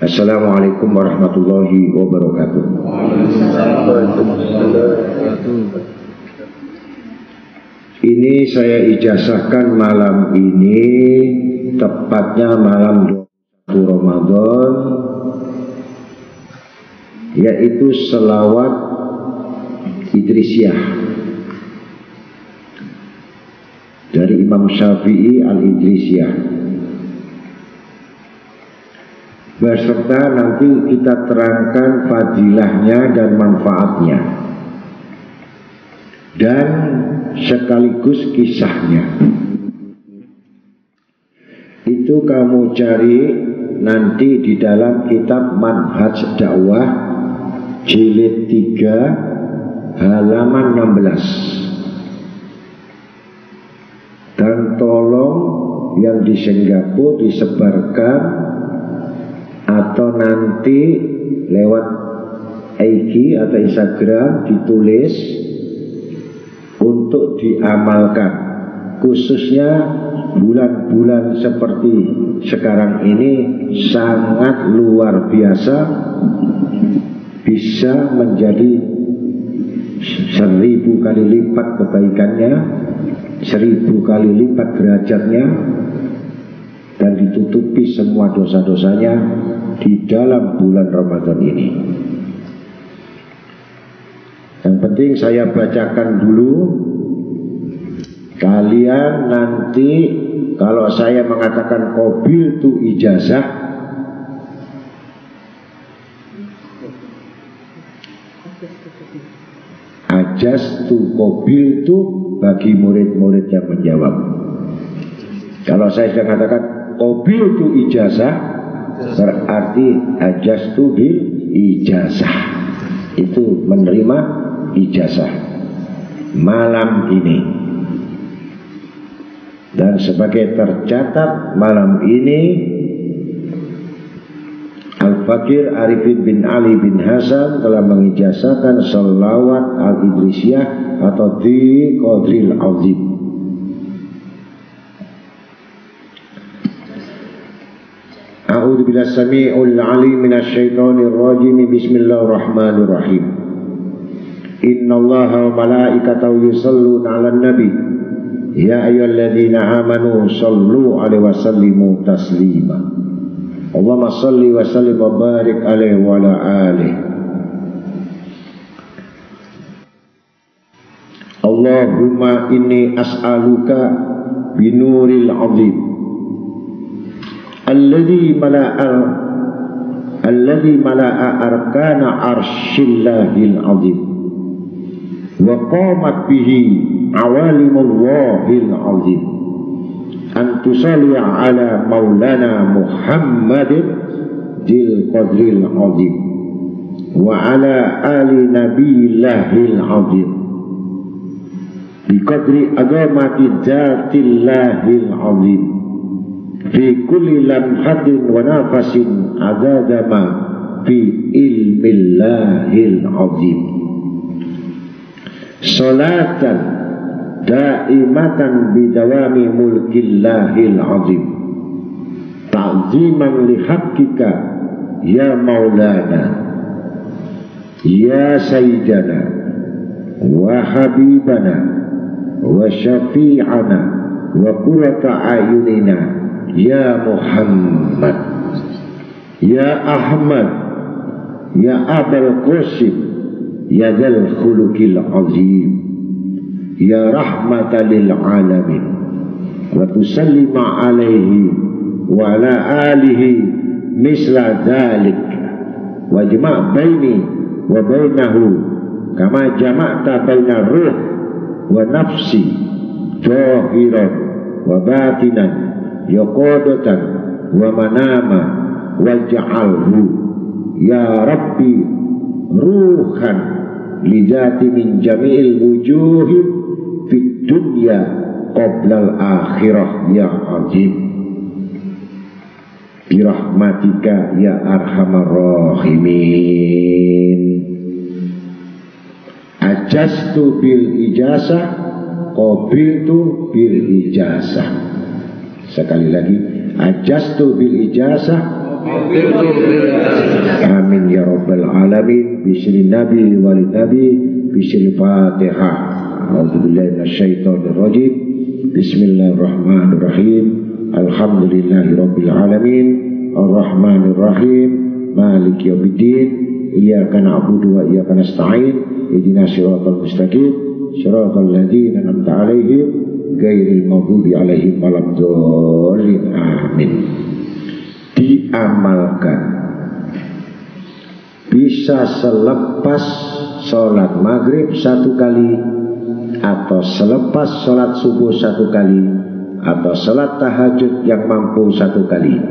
Assalamualaikum warahmatullahi wabarakatuh. Ini saya ijazahkan malam ini, tepatnya malam 21 Ramadan, yaitu selawat Idrisiyah dari Imam Syafi'i Al-Idrisiyah, beserta nanti kita terangkan fadilahnya dan manfaatnya dan sekaligus kisahnya. Itu kamu cari nanti di dalam kitab Manhaj Dakwah jilid 3 halaman 16. Dan tolong yang di Singapura disebarkan atau nanti lewat IG atau Instagram ditulis untuk diamalkan, khususnya bulan-bulan seperti sekarang ini sangat luar biasa, bisa menjadi 1000 kali lipat kebaikannya, 1000 kali lipat derajatnya, dan ditutupi semua dosa-dosanya di dalam bulan Ramadan ini. Yang penting saya bacakan dulu. Kalian nanti kalau saya mengatakan qabil tu ijazah, ajas tu qabil tu bagi murid-murid yang menjawab. Kalau saya sudah mengatakan qabil tu ijazah, berarti ajastu bil ijazah, itu menerima ijazah malam ini. Dan sebagai tercatat malam ini Al-Fakir Arifin bin Ali bin Hasan telah mengijazahkan selawat Al-Idrisiyah atau di Qadril Azim. A'udzu billahi samii'ul 'aliim minasyaitonir rajiim. Bismillahirrahmanirrahim. Innallaha wa malaikatahu yusholluna 'alan nabi. Ya ayyuhalladzina amanu shallu 'alaihi wa sallimu taslima. Allahumma shalli wa sallim wa barik 'alaihi wa ala alihi. Allahumma inni as'aluka binuril 'azim alladhi mala'a arkana arshillahil 'azim wa qamat bihi awalimullahil 'azim an tusalli ala maulana Muhammadin dil qadril 'azim wa ala ali nabiyillahil 'azim bi qadri azamati dzatillahil 'azim fi kulli lamhatin wa nafasin adadama bi ilmillahil azim. Salatan daimatan bidawami mulkillahil azim, ta'ziman lihaqqika ya maulana ya sayyidana wa habibana wa syafi'ana wa qurrata ayunina ya Muhammad ya Ahmad ya Abul Qasim ya dzal khuluqil azim ya rahmatan lil alamin wa tusallima alaihi wa ala alihi misla dzalik wa jama' baini wa bainahu kama jama'ta baina ruh wa nafsi zahiran wa batinan yaqadatan wa manama waj'alhu ya rabbi ruhan lidati min jami'il wujuhi fid dunya qoblal akhirah ya azim birahmatika ya arhamar rahimin. Ajastu bil ijazah qabiltu bil ijazah. Sekali lagi, ajastu bil ijazah amin ya rabbal alamin. Bismillah nabi wal nabi bismil fatihah. A'udzubillahi minasyaitonir rajim. Bismillahirrahmanirrahim. Alhamdulillahirabbil alamin. Arrahmanir rahim. Maliki yaumiddin. Iyyaka na'budu wa iyyaka nasta'in. Ihdinas siratal mustaqim. Siratal ladzina an'amta 'alaihim ghairil maghdubi 'alaihim waladdallin. Amin. Diamalkan bisa selepas sholat maghrib 1 kali, atau selepas sholat subuh 1 kali, atau sholat tahajud yang mampu 1 kali.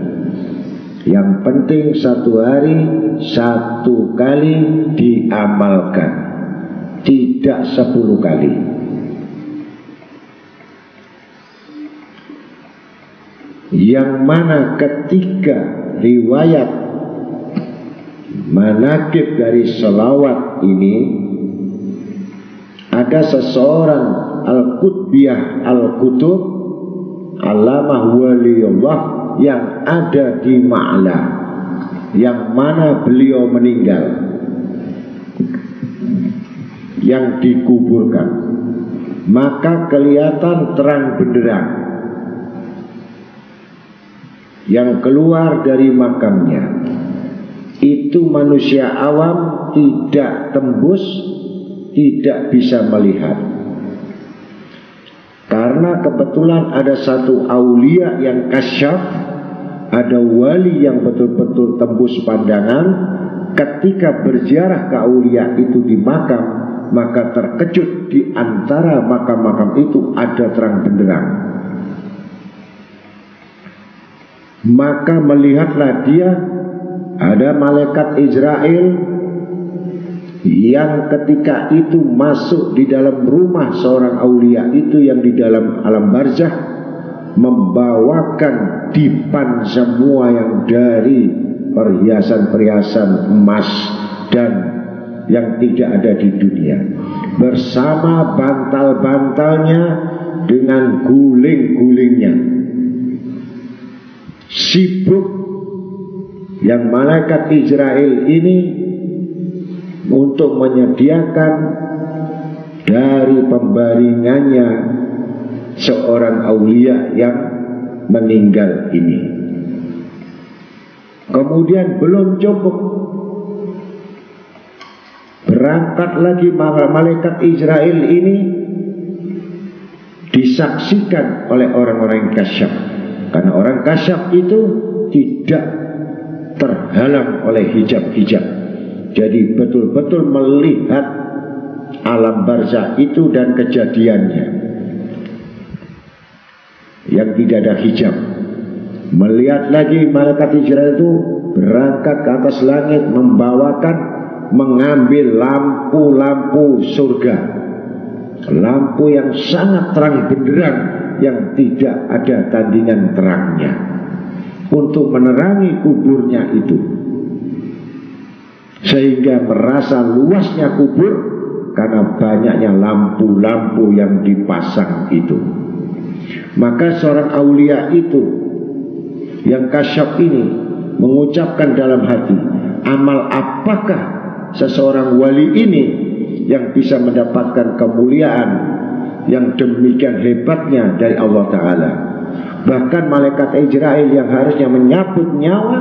Yang penting 1 hari 1 kali diamalkan, tidak 10 kali. Yang mana ketika riwayat manaqib dari selawat ini, ada seseorang Al-Qutbiyah Al-Qutub Alamah Waliyullah yang ada di Ma'la, yang mana beliau meninggal, yang dikuburkan, maka kelihatan terang benderang yang keluar dari makamnya. Itu manusia awam tidak tembus, tidak bisa melihat. Karena kebetulan ada satu aulia yang kasyaf, ada wali yang betul-betul tembus pandangan. Ketika berziarah ke aulia itu di makam, maka terkejut di antara makam-makam itu ada terang benderang. Maka melihatlah dia ada malaikat Israel yang ketika itu masuk di dalam rumah seorang aulia itu yang di dalam alam barzah, membawakan dipan semua yang dari perhiasan-perhiasan emas dan yang tidak ada di dunia, bersama bantal-bantalnya dengan guling-gulingnya. Sibuk yang malaikat Israel ini untuk menyediakan dari pembaringannya seorang aulia yang meninggal ini. Kemudian belum cukup, berangkat lagi malaikat Israel ini disaksikan oleh orang-orang kasyaf. Karena orang kasyaf itu tidak terhalang oleh hijab-hijab. Jadi betul-betul melihat alam barzah itu dan kejadiannya yang tidak ada hijab. Melihat lagi malaikat Israel itu berangkat ke atas langit, membawakan, mengambil lampu-lampu surga, lampu yang sangat terang benderang, yang tidak ada tandingan terangnya, untuk menerangi kuburnya itu. sehingga merasa luasnya kubur karena banyaknya lampu-lampu yang dipasang itu. Maka seorang aulia itu yang kasyaf ini mengucapkan dalam hati, amal apakah seseorang wali ini yang bisa mendapatkan kemuliaan yang demikian hebatnya dari Allah Ta'ala. Bahkan malaikat Israel yang harusnya menyabut nyawa,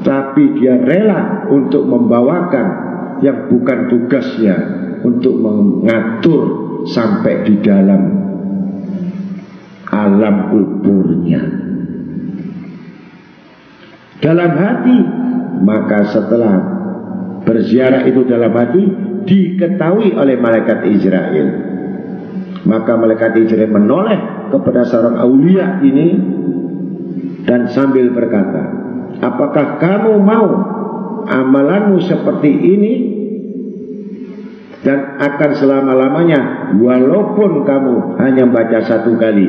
tapi dia rela untuk membawakan yang bukan tugasnya, untuk mengatur sampai di dalam alam kuburnya. Dalam hati, maka setelah berziarah itu dalam hati diketahui oleh malaikat Israel, maka malaikat Israel menoleh kepada seorang aulia ini dan sambil berkata, apakah kamu mau amalanmu seperti ini dan akan selama-lamanya walaupun kamu hanya baca 1 kali?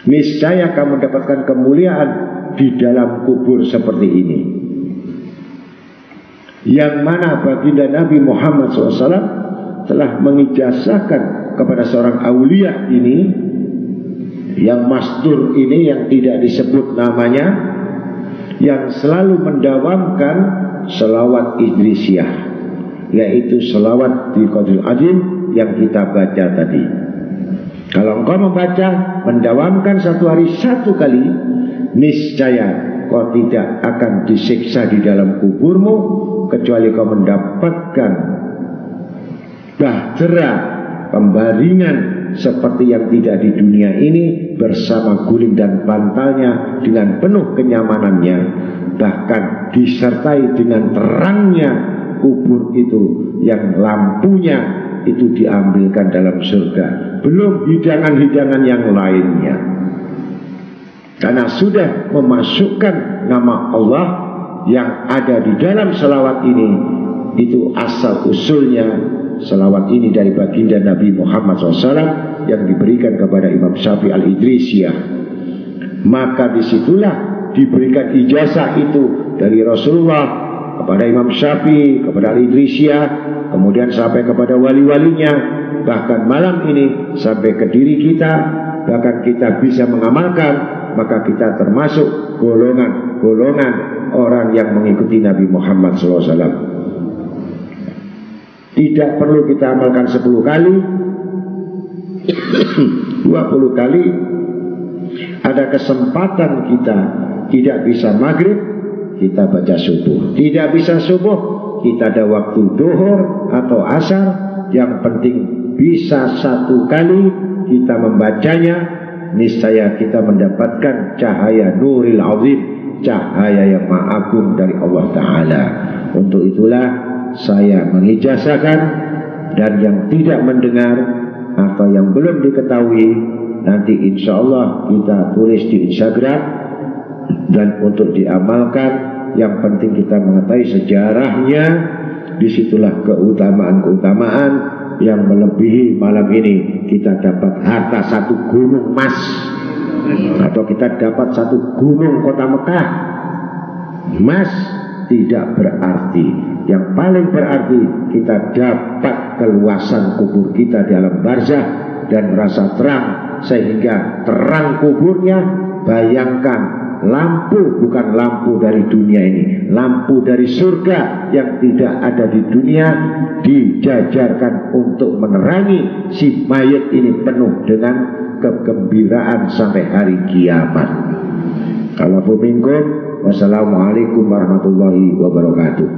Niscaya kamu mendapatkan kemuliaan di dalam kubur seperti ini. Yang mana baginda Nabi Muhammad SAW telah mengijazahkan kepada seorang aulia ini, yang mastur ini, yang tidak disebut namanya, yang selalu mendawamkan selawat Idrisiyah, yaitu selawat di Qadril Azim yang kita baca tadi. Kalau engkau membaca, mendawamkan 1 hari 1 kali, niscaya kau tidak akan disiksa di dalam kuburmu, kecuali kau mendapatkan bahtera, pembaringan seperti yang tidak di dunia ini, bersama guling dan bantalnya dengan penuh kenyamanannya, bahkan disertai dengan terangnya kubur itu yang lampunya itu diambilkan dalam surga, belum hidangan-hidangan yang lainnya. Karena sudah memasukkan nama Allah yang ada di dalam selawat ini. Itu asal usulnya selawat ini dari baginda Nabi Muhammad SAW yang diberikan kepada Imam Syafi'i Al-Idrisiyah. Maka disitulah diberikan ijazah itu dari Rasulullah kepada Imam Syafi'i, kepada Al-Idrisiyah, kemudian sampai kepada wali-walinya, bahkan malam ini sampai ke diri kita. Bahkan kita bisa mengamalkan, maka kita termasuk golongan orang yang mengikuti Nabi Muhammad SAW. Tidak perlu kita amalkan 10 kali, 20 kali. Ada kesempatan kita tidak bisa maghrib, kita baca subuh. Tidak bisa subuh, kita ada waktu duhur atau asar. Yang penting bisa 1 kali kita membacanya, niscaya kita mendapatkan cahaya nuril azim, cahaya yang maha agung dari Allah Ta'ala. Untuk itulah saya mengijazahkan, dan yang tidak mendengar atau yang belum diketahui, nanti insya Allah kita tulis di Instagram, dan untuk diamalkan, yang penting kita mengetahui sejarahnya. Disitulah keutamaan-keutamaan yang melebihi. Malam ini kita dapat harta 1 gunung emas, atau kita dapat 1 gunung kota Mekah. Emas tidak berarti. Yang paling berarti kita dapat keluasan kubur kita di alam barzah dan rasa terang, sehingga terang kuburnya, bayangkan, lampu bukan lampu dari dunia ini, lampu dari surga yang tidak ada di dunia, dijajarkan untuk menerangi si mayat ini penuh dengan kegembiraan sampai hari kiamat. Kalau minkum, wassalamualaikum warahmatullahi wabarakatuh.